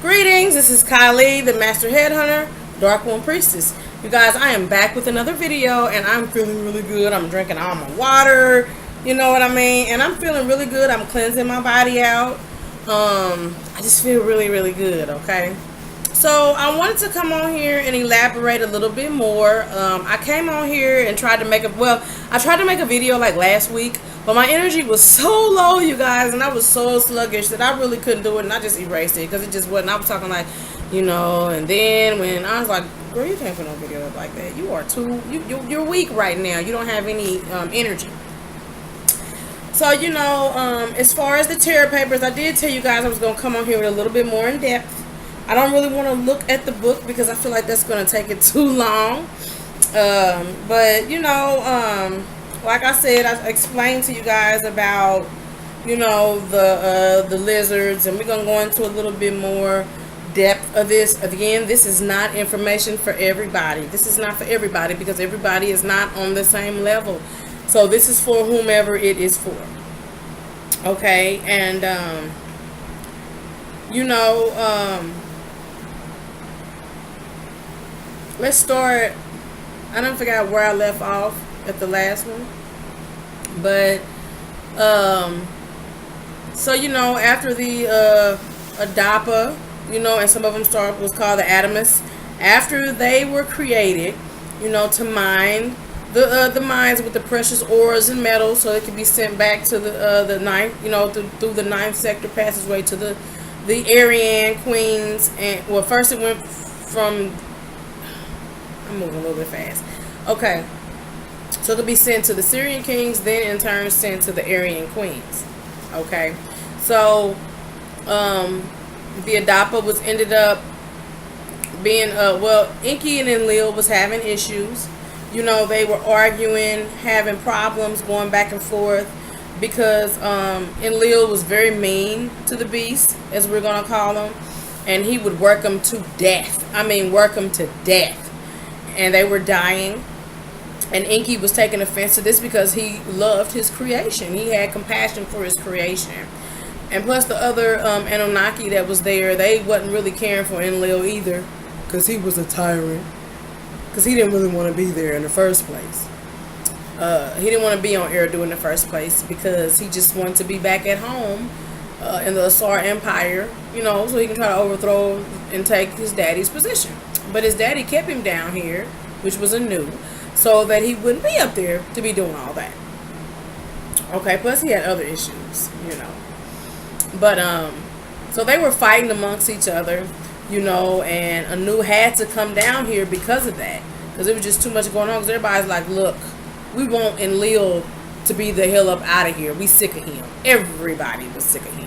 Greetings, this is Kylie, the Master Headhunter, Dark One Priestess. You guys, I am back with another video and I'm feeling really good. I'm drinking all my water, you know what I mean? And I'm feeling really good. I'm cleansing my body out. I just feel really good, okay? So I wanted to come on here and elaborate a little bit more. I came on here and tried to make I tried to make a video like last week, but my energy was so low, you guys, and I was so sluggish that I really couldn't do it, and I just erased it because it just wasn't. I was talking like, and then when I was like, girl, you can't put no video up like that. You are you're weak right now. You don't have any energy. So, as far as the Terra Papers, I did tell you guys I was going to come on here with a little bit more in depth. I don't really want to look at the book because I feel like that's going to take it too long. Like I said, I explained to you guys about, the lizards, and we're going to go into a little bit more depth of this. Again, this is not information for everybody. This is not for everybody because everybody is not on the same level. So this is for whomever it is for. Okay, and let's start. I don't forget where I left off at the last one, but after the Adapa, and some of them was called the Adamus. After they were created, to mine the mines with the precious ores and metals, so it could be sent back to the ninth, through the ninth sector passageway to the Aryan queens. And first it went from. I'm moving a little bit fast. Okay, so it could be sent to the Syrian kings, then in turn sent to the Aryan queens. Okay, so the Adapa was ended up being Enki and Enlil was having issues. They were arguing, having problems, going back and forth because Enlil was very mean to the beast, as we're gonna call him, and he would work them to death. I mean, work them to death. And they were dying, and Enki was taking offense to this because he loved his creation. He had compassion for his creation, and plus the other Anunnaki that was there, they wasn't really caring for Enlil either because he was a tyrant, because he didn't really want to be there in the first place. He didn't want to be on Eridu in the first place because he just wanted to be back at home in the Asar Empire, so he can try to overthrow and take his daddy's position. But his daddy kept him down here, which was Anu, so that he wouldn't be up there to be doing all that. Okay, plus he had other issues, But, so they were fighting amongst each other, and Anu had to come down here because of that. Because it was just too much going on. Because everybody's like, look, we want Enlil to be the hell up out of here. We sick of him. Everybody was sick of him.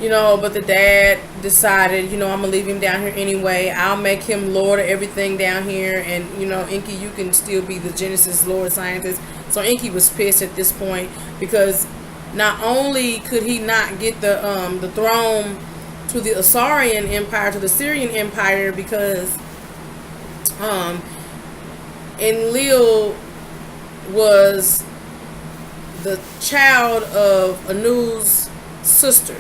But the dad decided, I'm going to leave him down here anyway. I'll make him lord of everything down here. And, Enki, you can still be the Genesis Lord Scientist. So Enki was pissed at this point because not only could he not get the throne to the Asarian Empire, to the Syrian Empire, because Enlil was the child of Anu's sister.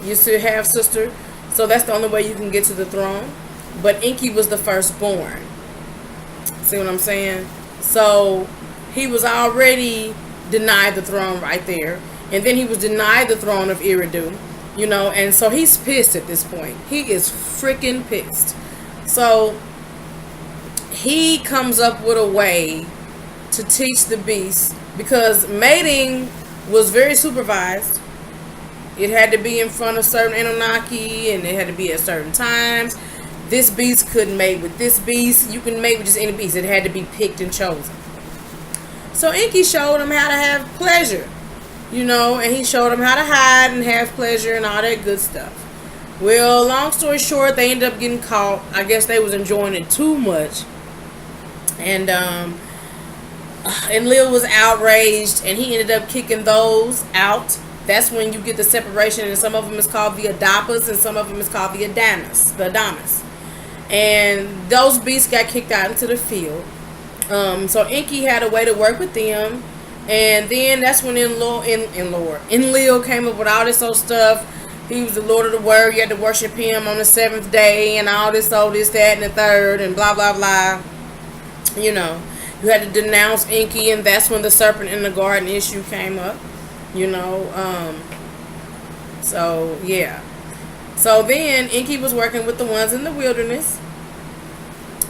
You still have sister, so that's the only way you can get to the throne. But Enki was the firstborn. See what I'm saying? So he was already denied the throne right there, and then he was denied the throne of Eridu, and so he's pissed at this point. He is freaking pissed. So he comes up with a way to teach the beast, because mating was very supervised. It had to be in front of certain Anunnaki, and it had to be at certain times. This beast couldn't mate with this beast. You can mate with just any beast. It had to be picked and chosen. So Enki showed him how to have pleasure, and he showed him how to hide and have pleasure and all that good stuff. Well, long story short, they ended up getting caught. I guess they was enjoying it too much. And Enlil was outraged, and he ended up kicking those out. That's when you get the separation, and some of them is called the Adapas, and some of them is called the Adamus. And those beasts got kicked out into the field. So Enki had a way to work with them, and then that's when Enlil came up with all this old stuff. he was the Lord of the Word. You had to worship him on the seventh day and all this, that, and the third, and blah, blah, blah. You know, you had to denounce Enki, and that's when the serpent in the garden issue came up. You know, so yeah. So then Enki was working with the ones in the wilderness,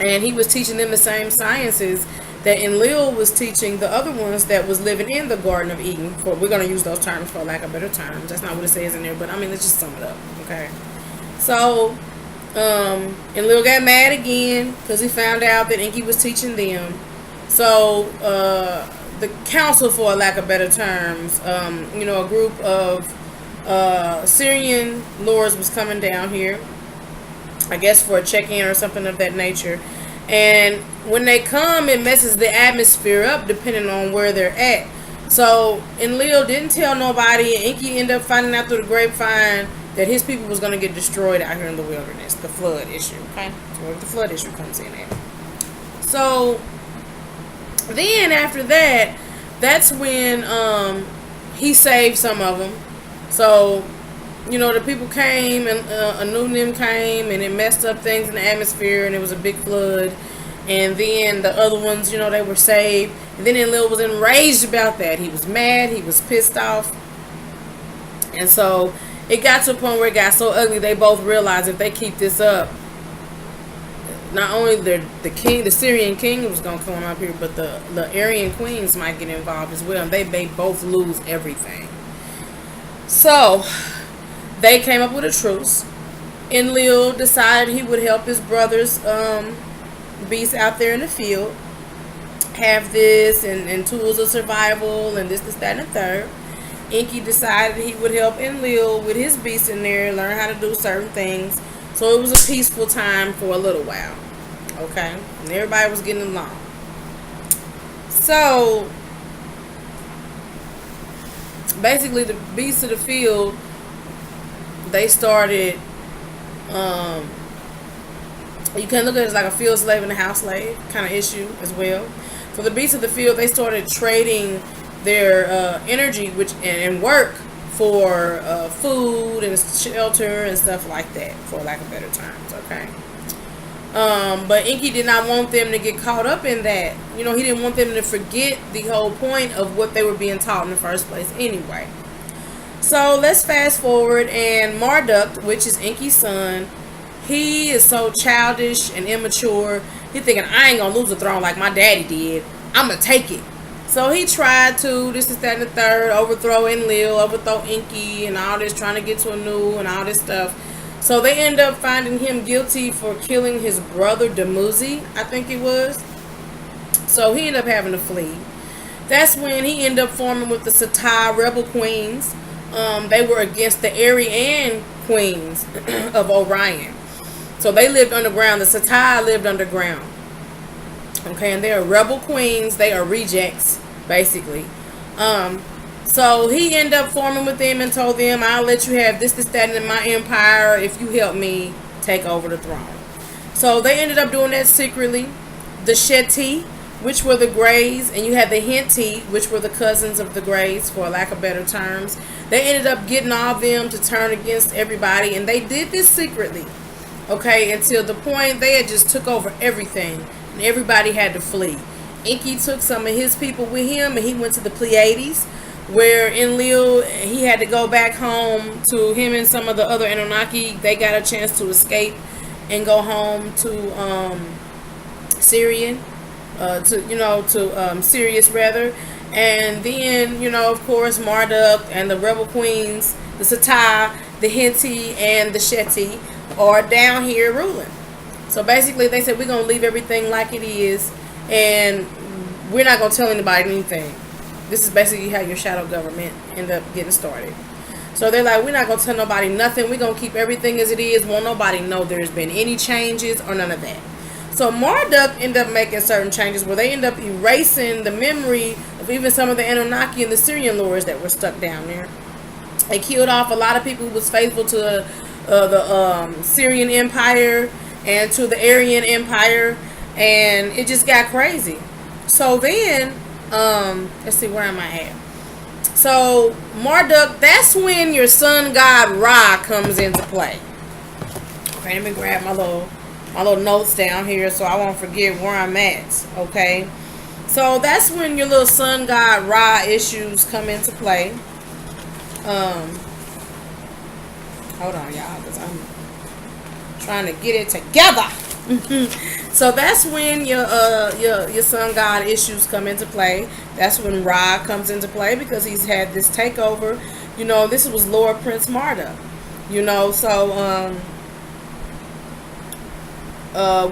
and he was teaching them the same sciences that Enlil was teaching the other ones that was living in the Garden of Eden. We're going to use those terms for lack of better terms. That's not what it says in there, but I mean, let's just sum it up, okay? So, Enlil got mad again because he found out that Enki was teaching them. So, the council, for lack of better terms, you know, a group of Syrian lords was coming down here, I guess for a check-in or something of that nature. And when they come, it messes the atmosphere up depending on where they're at. So Enlil didn't tell nobody, and Enki ended up finding out through the grapevine that his people was going to get destroyed out here in the wilderness. The flood issue, okay? So where the flood issue comes in at. So then after that, that's when he saved some of them. So, you know, the people came, and Anunim came, and it messed up things in the atmosphere, and it was a big flood. And then the other ones, you know, they were saved. And then Enlil was enraged about that. He was mad. He was pissed off. And so it got to a point where it got so ugly, they both realized if they keep this up, not only the Syrian king was going to come up here, but the Aryan queens might get involved as well. And they may both lose everything. So they came up with a truce. Enlil decided he would help his brothers, beasts out there in the field, have this and tools of survival and this, that, and the third. Enki decided he would help Enlil with his beasts in there, learn how to do certain things. So it was a peaceful time for a little while. Okay? And everybody was getting along. So basically the beasts of the field, they started, you can look at it as like a field slave and a house slave kind of issue as well. So the beasts of the field, they started trading their energy and work for food and shelter and stuff like that, for lack of better terms, okay? But Enki did not want them to get caught up in that. You know, he didn't want them to forget the whole point of what they were being taught in the first place anyway. So let's fast forward, and Marduk, which is Enki's son, he is so childish and immature. He thinking, I ain't gonna lose the throne like my daddy did. I'm gonna take it. So he tried to, this, that, and the third, overthrow Enlil, overthrow Enki, and all this, trying to get to Anu and all this stuff. So they end up finding him guilty for killing his brother Dumuzi, I think it was. So he ended up having to flee. That's when he ended up forming with the Satai rebel queens. They were against the Aryan queens of Orion. So they lived underground. The Satai lived underground. Okay, and they are rebel queens. They are rejects, basically. So he ended up forming with them and told them, I'll let you have this, that, and my empire if you help me take over the throne. So they ended up doing that secretly. The Sheti, which were the Greys, and you had the Henti, which were the cousins of the Greys, for lack of better terms. They ended up getting all of them to turn against everybody, and they did this secretly. Okay, until the point they had just took over everything, and everybody had to flee. Enki took some of his people with him, and he went to the Pleiades, where Enlil, he had to go back home to him and some of the other Anunnaki. They got a chance to escape and go home to Syrian, Sirius rather. And then, of course, Marduk and the rebel queens, the Satai, the Henti, and the Sheti are down here ruling. So basically they said, we're going to leave everything like it is, and we're not going to tell anybody anything. This is basically how your shadow government end up getting started. So they're like, we're not going to tell nobody nothing. We're going to keep everything as it is. Won't nobody know there's been any changes or none of that. So Marduk ended up making certain changes where they end up erasing the memory of even some of the Anunnaki and the Syrian lords that were stuck down there. They killed off a lot of people who was faithful to the Syrian Empire and to the Aryan Empire, and it just got crazy. So then, let's see, where am I at? So Marduk, that's when your sun god Ra comes into play. Okay, let me grab my little notes down here so I won't forget where I'm at. Okay, so that's when your little sun god Ra issues come into play. Hold on, y'all, because I'm trying to get it together. So that's when your sun god issues come into play. That's when Ra comes into play, because he's had this takeover. You know, this was Lord Prince Marduk. You know, so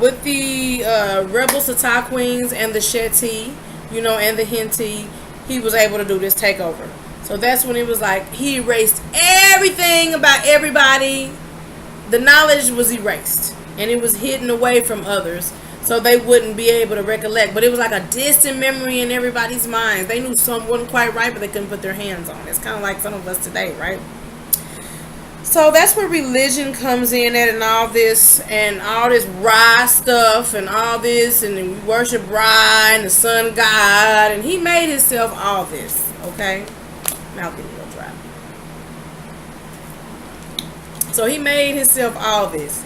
with the rebel Sata queens and the Sheti, you know, and the Henti, he was able to do this takeover. So that's when it was like he erased everything about everybody. The knowledge was erased, and it was hidden away from others, so they wouldn't be able to recollect. But it was like a distant memory in everybody's minds. They knew something wasn't quite right, but they couldn't put their hands on it. It's kind of like some of us today, right? So that's where religion comes in at, and all this Ra stuff and all this, and we worship Ra and the sun god, and he made himself all this. Okay, mouth getting a little dry. So he made himself all this.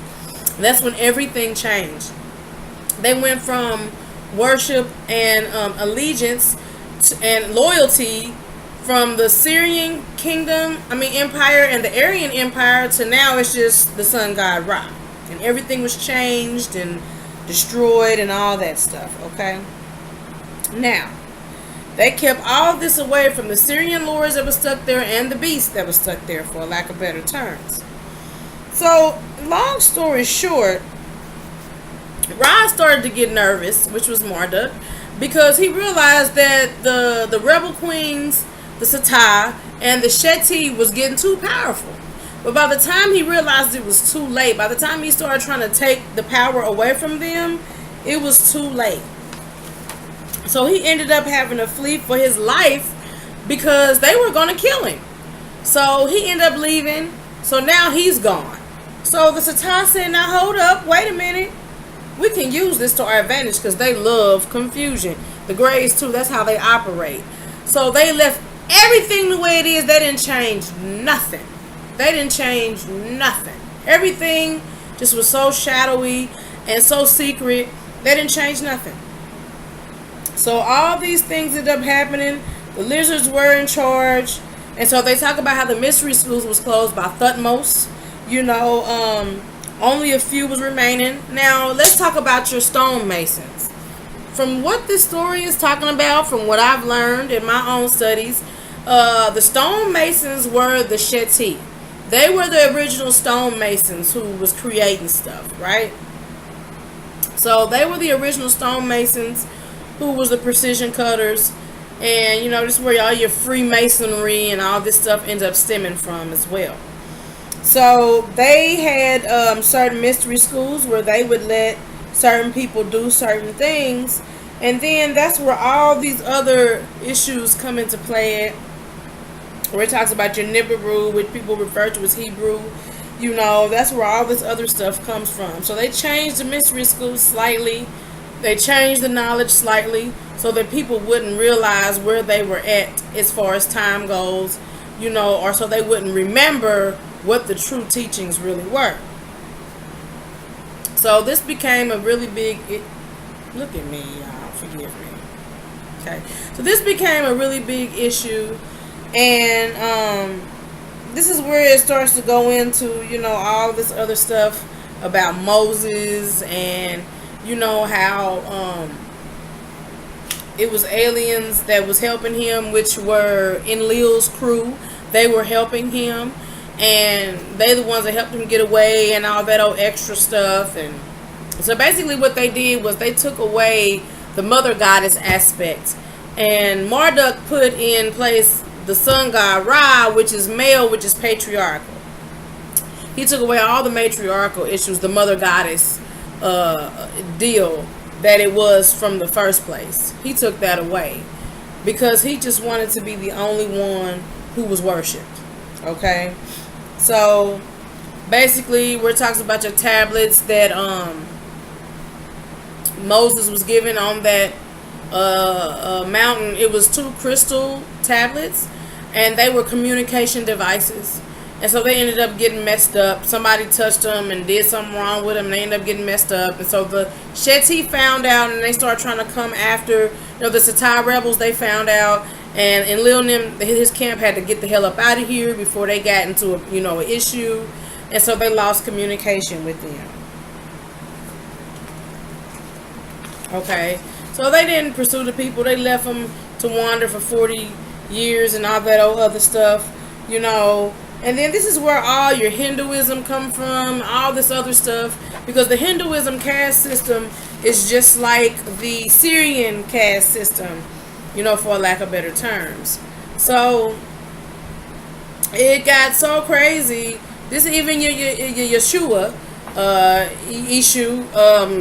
That's when everything changed. They went from worship and allegiance and loyalty from the Syrian empire and the Aryan empire, to now it's just the sun god Ra. And everything was changed and destroyed and all that stuff, okay? Now, they kept all this away from the Syrian lords that was stuck there and the beasts that was stuck there, for lack of better terms. So, long story short, Ra started to get nervous, which was Marduk, because he realized that the rebel queens, the Sata, and the Sheti was getting too powerful. But by the time he realized it was too late, by the time he started trying to take the power away from them, it was too late. So he ended up having to flee for his life, because they were going to kill him. So he ended up leaving. So now he's gone. So the Satan said, now hold up, wait a minute. We can use this to our advantage, because they love confusion. The Greys too, that's how they operate. So they left everything the way it is. They didn't change nothing. They didn't change nothing. Everything just was so shadowy and so secret. They didn't change nothing. So all these things ended up happening. The lizards were in charge. And so they talk about how the mystery schools was closed by Thutmose. You know, only a few was remaining. Now, let's talk about your stonemasons. From what this story is talking about, from what I've learned in my own studies, the stonemasons were the Sheti. They were the original stonemasons who was creating stuff, right? So they were the original stonemasons who was the precision cutters. And, you know, this is where all your Freemasonry and all this stuff ends up stemming from as well. So they had certain mystery schools where they would let certain people do certain things. And then that's where all these other issues come into play at, where it talks about your Nibiru, which people refer to as Hebrew. You know, that's where all this other stuff comes from. So they changed the mystery schools slightly. They changed the knowledge slightly so that people wouldn't realize where they were at as far as time goes, you know, or so they wouldn't remember what the true teachings really were. So this became a really big, look at me, y'all, forgive me. Okay, so this became a really big issue, and this is where it starts to go into, you know, all this other stuff about Moses, and you know how it was aliens that was helping him, which were Enlil's crew. They were helping him, and they the ones that helped him get away and all that old extra stuff. And so basically what they did was they took away the mother goddess aspect, and Marduk put in place the sun god Ra, which is male, which is patriarchal. He took away all the matriarchal issues, the mother goddess deal that it was from the first place. He took that away because he just wanted to be the only one who was worshipped. Okay, so basically we're talking about your tablets that Moses was given on that mountain. It was 2 crystal tablets, and they were communication devices. And so they ended up getting messed up. Somebody touched them and did something wrong with them, and they ended up getting messed up. And so the Shetty found out, and they started trying to come after, the Satai rebels. They found out, and Lil Nim, his camp had to get the hell up out of here before they got into an issue. And so they lost communication with them. Okay, so they didn't pursue the people. They left them to wander for 40 years and all that other stuff, And then this is where all your Hinduism come from, all this other stuff, because the Hinduism caste system is just like the Syrian caste system, for lack of better terms. So it got so crazy. This even your Yeshua issue,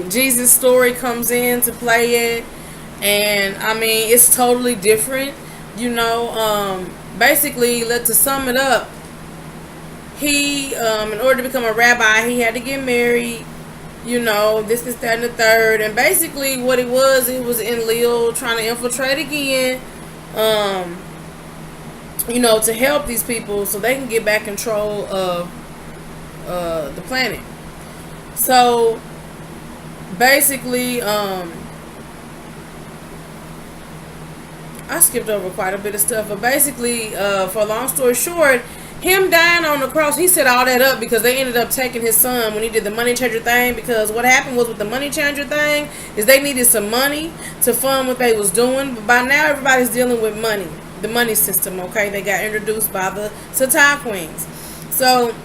Jesus' story comes in to play it, and I mean it's totally different. Basically, to sum it up, he in order to become a rabbi, he had to get married. This, that, and the third, and basically what it was Enlil trying to infiltrate again, to help these people so they can get back control of the planet. So basically, I skipped over quite a bit of stuff, but basically, for a long story short, him dying on the cross, he set all that up because they ended up taking his son when he did the money changer thing. Because what happened was with the money changer thing is they needed some money to fund what they was doing. But by now everybody's dealing with money, the money system. Okay, they got introduced by the Satai queens. So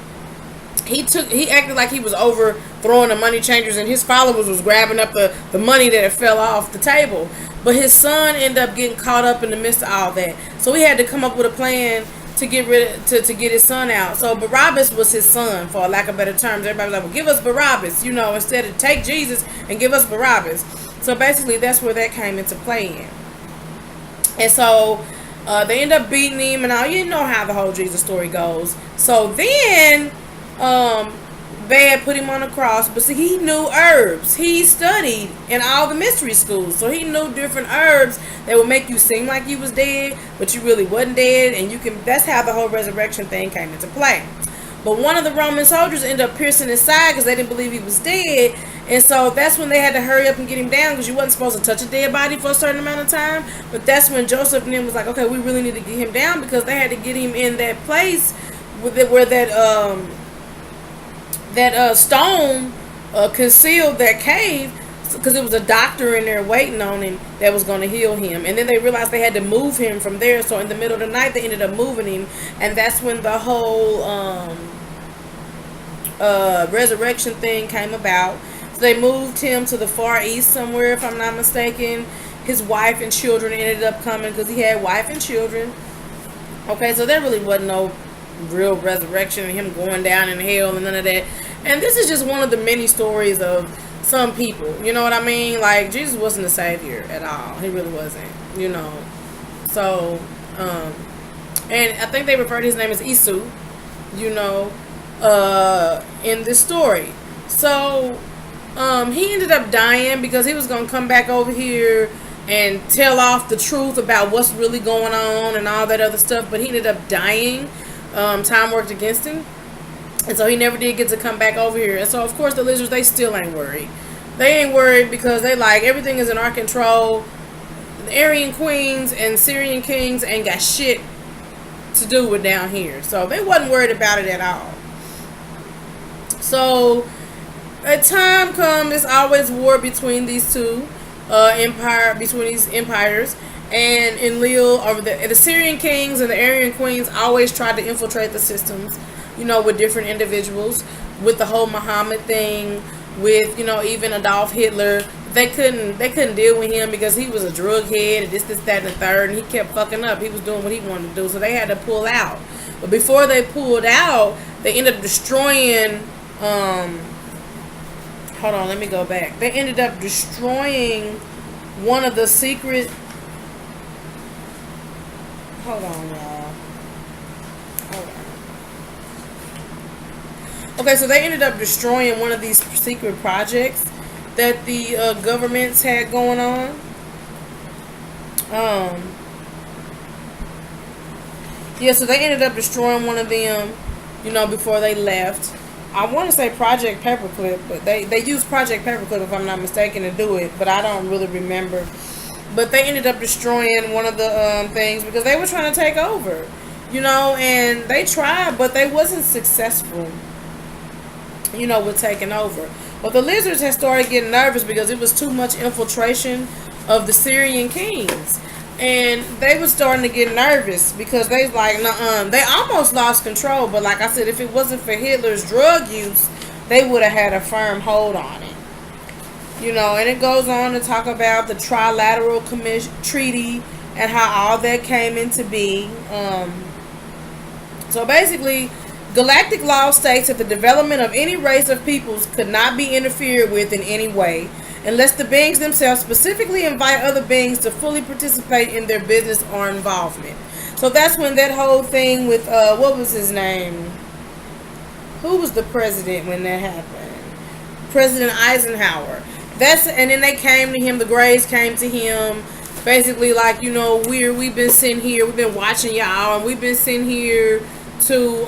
he acted like he was overthrowing the money changers, and his followers was grabbing up the money that fell off the table. But his son ended up getting caught up in the midst of all that. So he had to come up with a plan to get get his son out. So Barabbas was his son, for lack of better terms. Everybody was like, well, give us Barabbas, instead of take Jesus and give us Barabbas. So basically that's where that came into play in. And so they end up beating him and all. You know how the whole Jesus story goes. So then they had put him on the cross, but see, he knew herbs. He studied in all the mystery schools, so he knew different herbs that would make you seem like you was dead, but you really wasn't dead. And that's how the whole resurrection thing came into play. But one of the Roman soldiers ended up piercing his side because they didn't believe he was dead, and so that's when they had to hurry up and get him down, because you wasn't supposed to touch a dead body for a certain amount of time. But that's when Joseph and them was like, okay, we really need to get him down, because they had to get him in that place where that stone concealed that cave, because it was a doctor in there waiting on him that was going to heal him. And then they realized they had to move him from there, so in the middle of the night they ended up moving him, and that's when the whole resurrection thing came about. So they moved him to the Far East somewhere, if I'm not mistaken. His wife and children ended up coming, because he had wife and children. Okay, so there really wasn't no real resurrection and him going down in hell and none of that. And this is just one of the many stories of some people, you know what I mean? Like, Jesus wasn't a savior at all. He really wasn't, So and I think they refer to his name as Isu, in this story. So he ended up dying because he was going to come back over here and tell off the truth about what's really going on and all that other stuff, but he ended up dying. Time worked against him, and so he never did get to come back over here. And so of course the lizards, they still ain't worried. They ain't worried because they like everything is in our control. The Aryan queens and Syrian kings ain't got shit to do with down here, so they wasn't worried about it at all. So a time comes, it's always war between these two empires. And Enlil, or the Syrian kings and the Aryan queens, always tried to infiltrate the systems, with different individuals, with the whole Muhammad thing, with, even Adolf Hitler. They couldn't deal with him because he was a drug head and this, that, and the third, and he kept fucking up. He was doing what he wanted to do, so they had to pull out. But before they pulled out, they ended up destroying, hold on, let me go back. They ended up destroying one of the secret... Hold on, y'all. Hold on. Okay, so they ended up destroying one of these secret projects that the governments had going on. Yeah, so they ended up destroying one of them, before they left. I want to say Project Paperclip, but they used Project Paperclip, if I'm not mistaken, to do it, but I don't really remember. But they ended up destroying one of the things because they were trying to take over, and they tried, but they wasn't successful, with taking over. But the lizards had started getting nervous because it was too much infiltration of the Syrian kings. And they were starting to get nervous because they like, nuh-uh. They almost lost control, but like I said, if it wasn't for Hitler's drug use, they would have had a firm hold on it. And it goes on to talk about the Trilateral Treaty and how all that came into being. So basically, galactic law states that the development of any race of peoples could not be interfered with in any way, unless the beings themselves specifically invite other beings to fully participate in their business or involvement. So that's when that whole thing with, what was his name? Who was the president when that happened? President Eisenhower. And then they came to him, the Greys came to him, basically like, we've been sitting here, we've been watching y'all, and we've been sitting here to,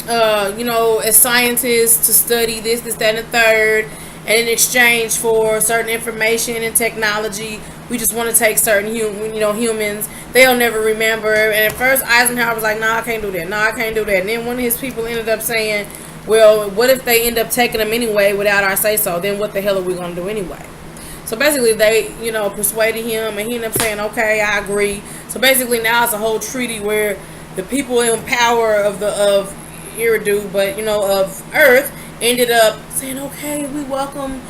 as scientists to study this, that, and the third. And in exchange for certain information and technology, we just want to take certain humans. They'll never remember. And at first, Eisenhower was like, "No, I can't do that. No, I can't do that." And then one of his people ended up saying, "Well, what if they end up taking them anyway without our say so? Then what the hell are we going to do anyway?" So basically, they persuaded him, and he ended up saying, "Okay, I agree." So basically, now it's a whole treaty where the people in power of Eridu, but of Earth, ended up saying, okay, we welcome,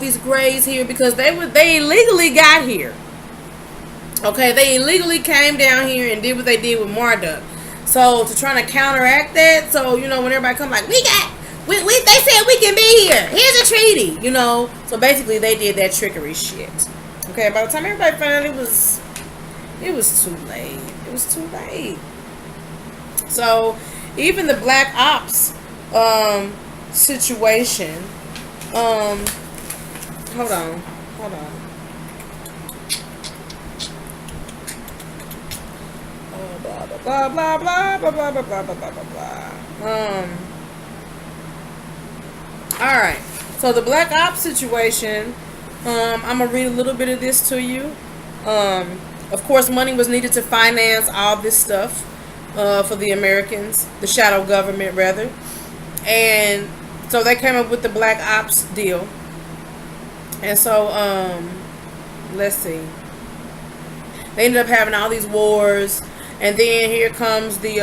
these Greys here because they illegally got here. Okay, they illegally came down here and did what they did with Marduk. So to try to counteract that, so when everybody come like, they said we can be here. Here's a treaty, So basically they did that trickery shit. Okay, by the time everybody found out, it was too late. It was too late. So even the Black Ops situation. Hold on. Blah blah blah blah blah blah blah blah blah blah blah. All right. So the Black Ops situation. I'm gonna read a little bit of this to you. Of course, money was needed to finance all this stuff for the Americans, the shadow government rather, and so they came up with the Black Ops deal. And so, let's see. They ended up having all these wars, and then here comes the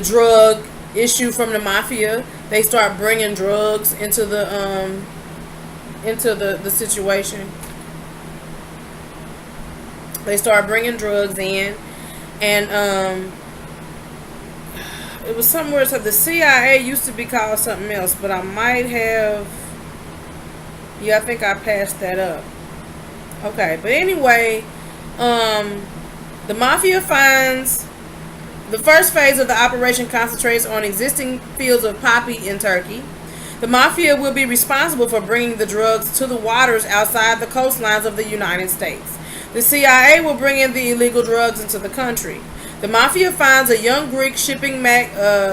drug issue from the mafia. They start bringing drugs into the situation. They start bringing drugs in, and it was somewhere. So the CIA used to be called something else, but I might have. Yeah, I think I passed that up. Okay, but anyway, the mafia finds the first phase of the operation concentrates on existing fields of poppy in Turkey. The mafia will be responsible for bringing the drugs to the waters outside the coastlines of the United States. The CIA will bring in the illegal drugs into the country. The mafia finds a young Greek shipping magnate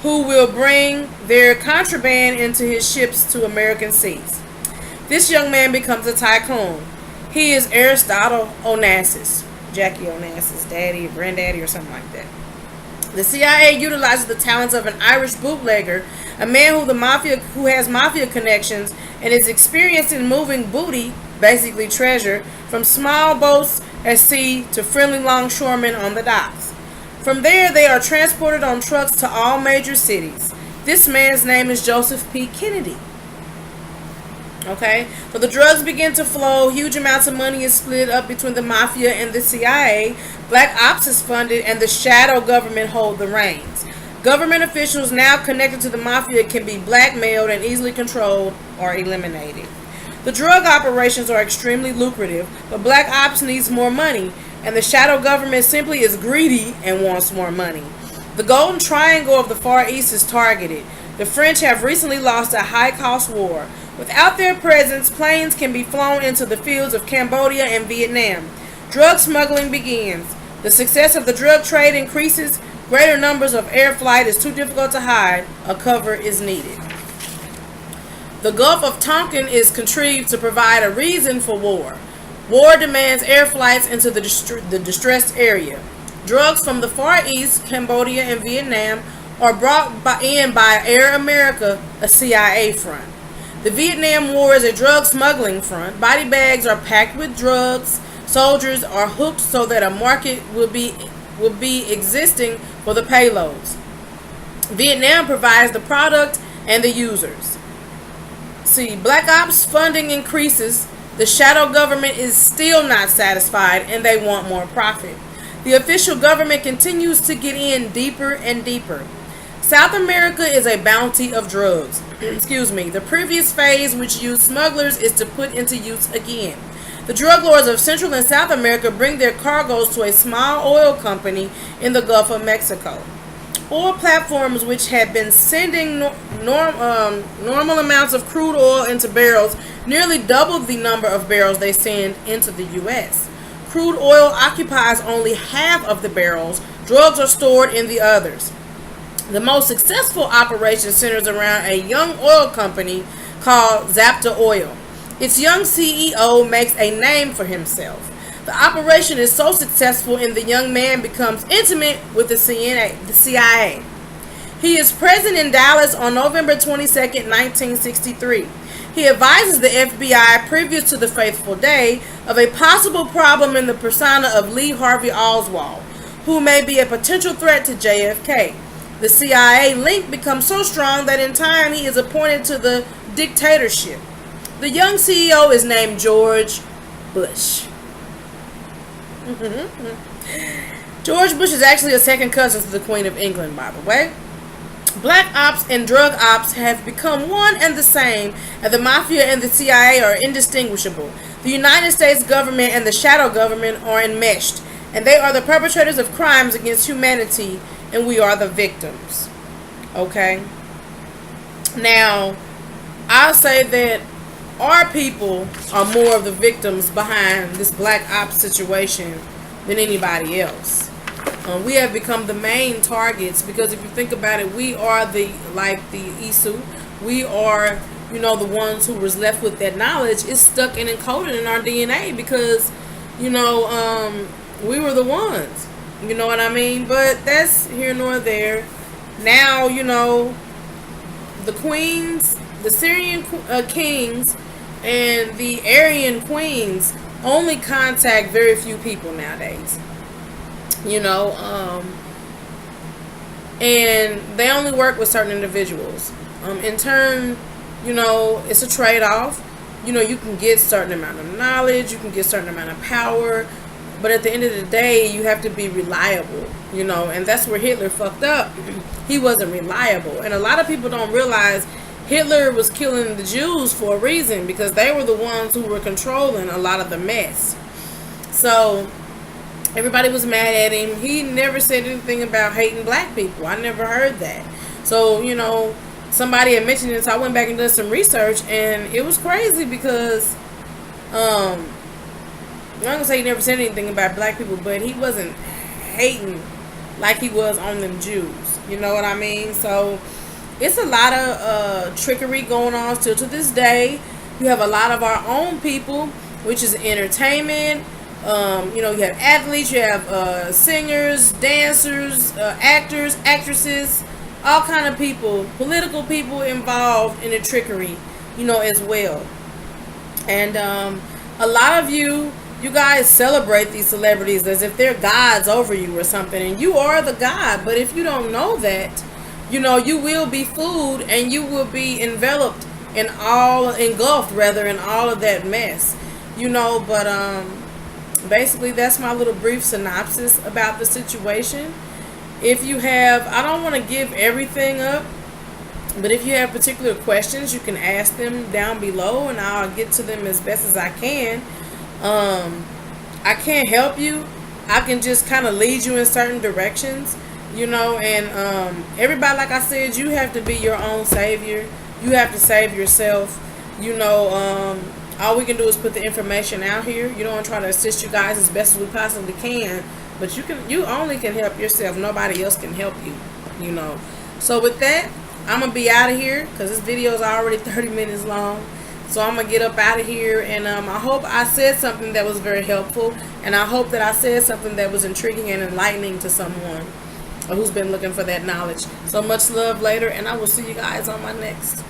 who will bring their contraband into his ships to American seas. This young man becomes a tycoon. He is Aristotle Onassis, Jackie Onassis' daddy, granddaddy, or something like that. The CIA utilizes the talents of an Irish bootlegger, a man who has mafia connections and is experienced in moving booty, basically treasure, from small boats at sea to friendly longshoremen on the docks. From there, they are transported on trucks to all major cities. This man's name is Joseph P. Kennedy. Okay, so the drugs begin to flow. Huge amounts of money is split up between the mafia and the CIA. Black Ops is funded, and the shadow government hold the reins. Government officials now connected to the mafia can be blackmailed and easily controlled or eliminated. The drug operations are extremely lucrative, but Black Ops needs more money, and the shadow government simply is greedy and wants more money. The Golden Triangle of the Far East is targeted. The French have recently lost a high-cost war. Without their presence, planes can be flown into the fields of Cambodia and Vietnam. Drug smuggling begins. The success of the drug trade increases. Greater numbers of air flight is too difficult to hide. A cover is needed. The Gulf of Tonkin is contrived to provide a reason for war. War demands air flights into the distressed area. Drugs from the Far East, Cambodia, and Vietnam are brought in by Air America, a CIA front. The Vietnam War is a drug smuggling front. Body bags are packed with drugs. Soldiers are hooked so that a market will be existing for the payloads. Vietnam provides the product and the users. See, Black Ops funding increases. The shadow government is still not satisfied and they want more profit. The official government continues to get in deeper and deeper. South America is a bounty of drugs. Excuse me. The previous phase, which used smugglers, is to put into use again. The drug lords of Central and South America bring their cargoes to a small oil company in the Gulf of Mexico. Oil platforms, which had been sending normal amounts of crude oil into barrels, nearly doubled the number of barrels they send into the U.S. Crude oil occupies only half of the barrels. Drugs are stored in the others. The most successful operation centers around a young oil company called Zapta Oil. Its young CEO makes a name for himself. The operation is so successful and the young man becomes intimate with the CIA. He is present in Dallas on November 22nd, 1963. He advises the FBI previous to the fateful day of a possible problem in the persona of Lee Harvey Oswald, who may be a potential threat to JFK. The CIA link becomes so strong that in time he is appointed to the dictatorship. The young CEO is named George Bush. George Bush is actually a second cousin to the Queen of England, by the way. Black ops and drug ops have become one and the same, and the mafia and the CIA are indistinguishable. The United States government and the shadow government are enmeshed, and they are the perpetrators of crimes against humanity, and we are the victims. Okay? Now, I'll say that our people are more of the victims behind this black ops situation than anybody else. We have become the main targets because if you think about it, we are the Isu. We are, the ones who was left with that knowledge. It's stuck and encoded in our DNA because, we were the ones. You know what I mean? But that's here nor there. Now, the queens, the Syrian kings, and the Aryan queens only contact very few people nowadays. And they only work with certain individuals. In turn, it's a trade-off. You can get a certain amount of knowledge, you can get a certain amount of power, but at the end of the day, you have to be reliable, and that's where Hitler fucked up. He wasn't reliable. And a lot of people don't realize Hitler was killing the Jews for a reason because they were the ones who were controlling a lot of the mess. So everybody was mad at him. He never said anything about hating black people. I never heard that. So, somebody had mentioned it, so I went back and did some research, and it was crazy because, I'm not going to say he never said anything about black people, but he wasn't hating like he was on them Jews. You know what I mean? So it's a lot of trickery going on still to this day. You have a lot of our own people, which is entertainment. You have athletes, you have singers, dancers, actors, actresses, all kind of people, political people involved in the trickery, as well. And a lot of you guys celebrate these celebrities as if they're gods over you or something, and you are the god. But if you don't know that, you will be fooled and you will be engulfed in all of that mess. But basically that's my little brief synopsis about the situation. If you have, I don't want to give everything up, but if you have particular questions, you can ask them down below and I'll get to them as best as I can. I can't help you. I can just kind of lead you in certain directions, and everybody, like I said, you have to be your own savior. You have to save yourself. You know, all we can do is put the information out here. You know, and try to assist you guys as best as we possibly can. But you only can help yourself. Nobody else can help you. You know. So with that, I'm gonna be out of here because this video is already 30 minutes long. So I'm gonna get up out of here, and I hope I said something that was very helpful, and I hope that I said something that was intriguing and enlightening to someone who's been looking for that knowledge. So much love later, and I will see you guys on my next.